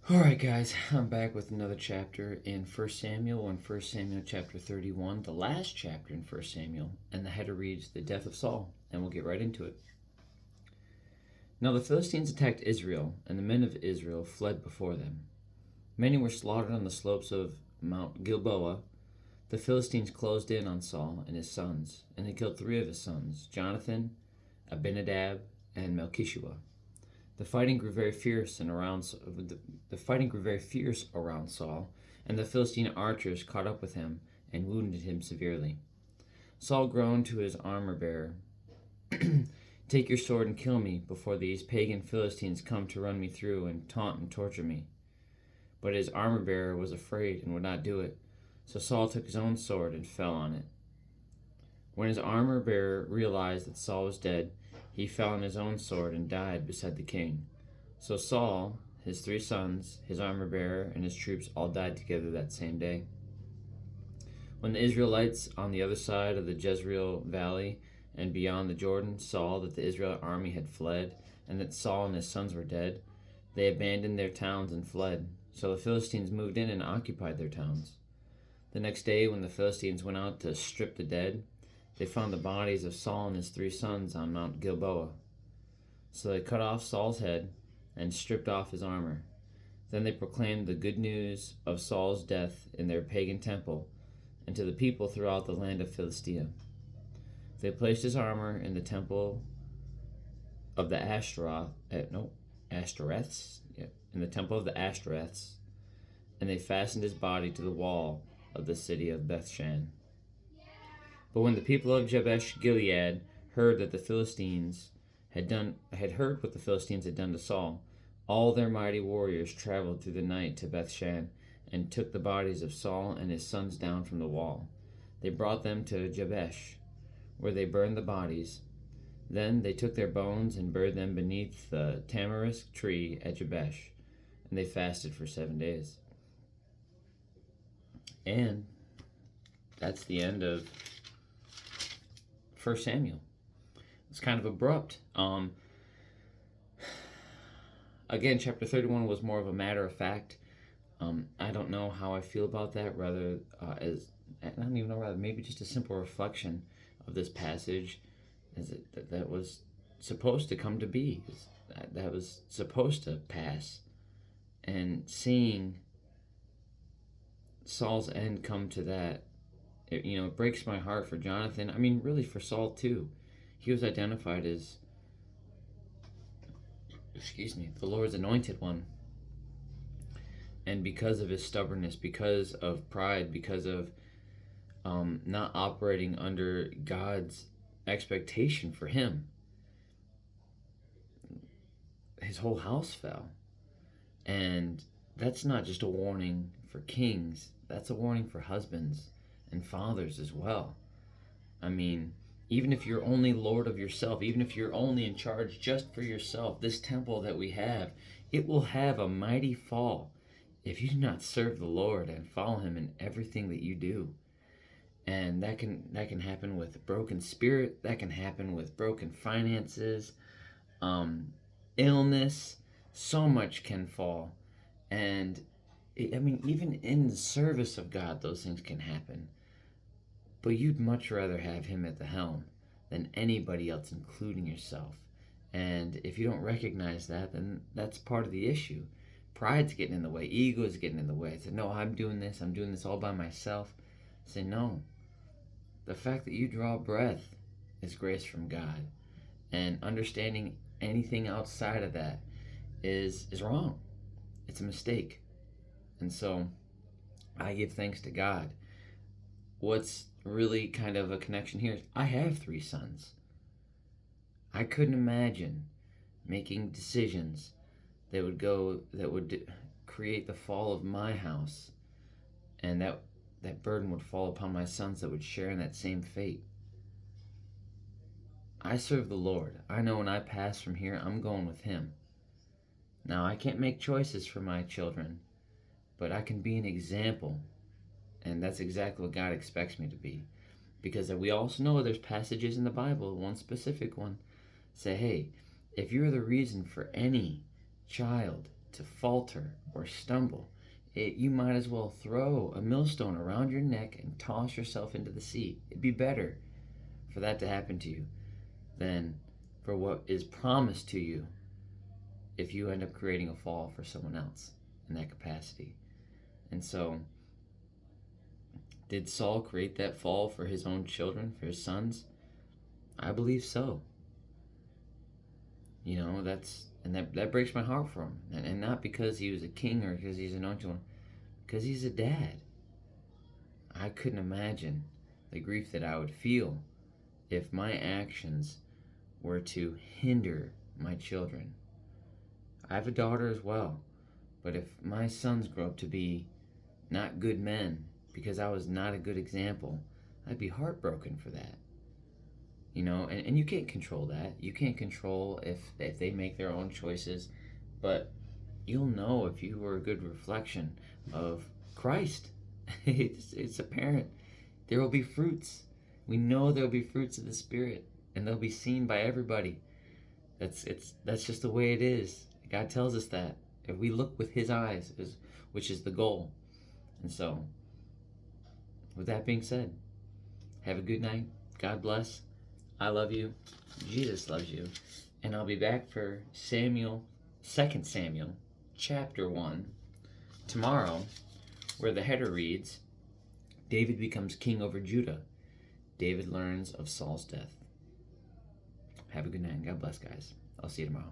Alright, guys, I'm back with another chapter in 1 Samuel, in 1 Samuel chapter 31, the last chapter in 1 Samuel, and the header reads, The Death of Saul, and we'll get right into it. Now the Philistines attacked Israel, and the men of Israel fled before them. Many were slaughtered on the slopes of Mount Gilboa. The Philistines closed in on Saul and his sons, and they killed three of his sons, Jonathan, Abinadab, and Melchishua. The fighting grew very fierce around Saul, and the Philistine archers caught up with him and wounded him severely. Saul groaned to his armor bearer, Take your sword and kill me before these pagan Philistines come to run me through and taunt and torture me. But his armor bearer was afraid and would not do it, so Saul took his own sword and fell on it. When his armor bearer realized that Saul was dead, he fell on his own sword and died beside the king. So Saul, his three sons, his armor bearer, and his troops all died together that same day. When the Israelites on the other side of the Jezreel valley and beyond the Jordan saw that the Israel army had fled, and that Saul and his sons were dead, they abandoned their towns and fled. So the Philistines moved in and occupied their towns. The next day, when the Philistines went out to strip the dead, they found the bodies of Saul and his three sons on Mount Gilboa. So they cut off Saul's head and stripped off his armor. Then they proclaimed the good news of Saul's death in their pagan temple and to the people throughout the land of Philistia. They placed his armor in the temple of the Ashtoreths, in the temple of the Ashtoreths, and they fastened his body to the wall of the city of Bethshan. But when the people of Jabesh Gilead heard that the Philistines had heard what the Philistines had done to Saul, all their mighty warriors traveled through the night to Bethshan and took the bodies of Saul and his sons down from the wall. They brought them to Jabesh, where they burned the bodies. Then they took their bones and buried them beneath the tamarisk tree at Jabesh, and they fasted for 7 days. And that's the end of 1 Samuel. It's kind of abrupt. Again, chapter 31 was more of a matter of fact. I don't know how I feel about that. Maybe just a simple reflection of this passage, that was supposed to come to be, that was supposed to pass, and seeing Saul's end come to that, it breaks my heart for Jonathan. I mean, really for Saul too. He was identified as, the Lord's anointed one. And because of his stubbornness, because of pride, because of not operating under God's expectation for him, his whole house fell. And that's not just a warning for kings, that's a warning for husbands and fathers as well. I mean, even if you're only Lord of yourself, even if you're only in charge just for yourself, this temple that we have, it will have a mighty fall if you do not serve the Lord and follow him in everything that you do. And that can happen with a broken spirit, that can happen with broken finances, illness. So much can fall. And even in the service of God, those things can happen. But you'd much rather have him at the helm than anybody else, including yourself. And if you don't recognize that, then that's part of the issue. Pride's getting in the way. Ego is getting in the way. Say, no, I'm doing this all by myself. Say, no. The fact that you draw breath is grace from God. And understanding anything outside of that is wrong. It's a mistake. And so I give thanks to God. What's really kind of a connection here is I have three sons. I couldn't imagine making decisions that would create the fall of my house, and that burden would fall upon my sons that would share in that same fate. I serve the Lord. I know when I pass from here, I'm going with him. Now, I can't make choices for my children, but I can be an example. And that's exactly what God expects me to be. Because we also know there's passages in the Bible, one specific one, say, hey, if you're the reason for any child to falter or stumble, you might as well throw a millstone around your neck and toss yourself into the sea. It'd be better for that to happen to you than for what is promised to you if you end up creating a fall for someone else in that capacity. And so, did Saul create that fall for his own children, for his sons? I believe so. You know, that breaks my heart for him. And not because he was a king or because he's an anointed one, because he's a dad. I couldn't imagine the grief that I would feel if my actions were to hinder my children. I have a daughter as well, but if my sons grow up to be not good men because I was not a good example, I'd be heartbroken for that. You know, and you can't control that. You can't control if they make their own choices, but you'll know if you were a good reflection of Christ. It's apparent. There will be fruits. We know there will be fruits of the Spirit, and they'll be seen by everybody. That's just the way it is. God tells us that if we look with His eyes, which is the goal. And so, with that being said, have a good night. God bless. I love you. Jesus loves you. And I'll be back for 2 Samuel, chapter 1, tomorrow, where the header reads, David becomes king over Judah. David learns of Saul's death. Have a good night and God bless, guys. I'll see you tomorrow.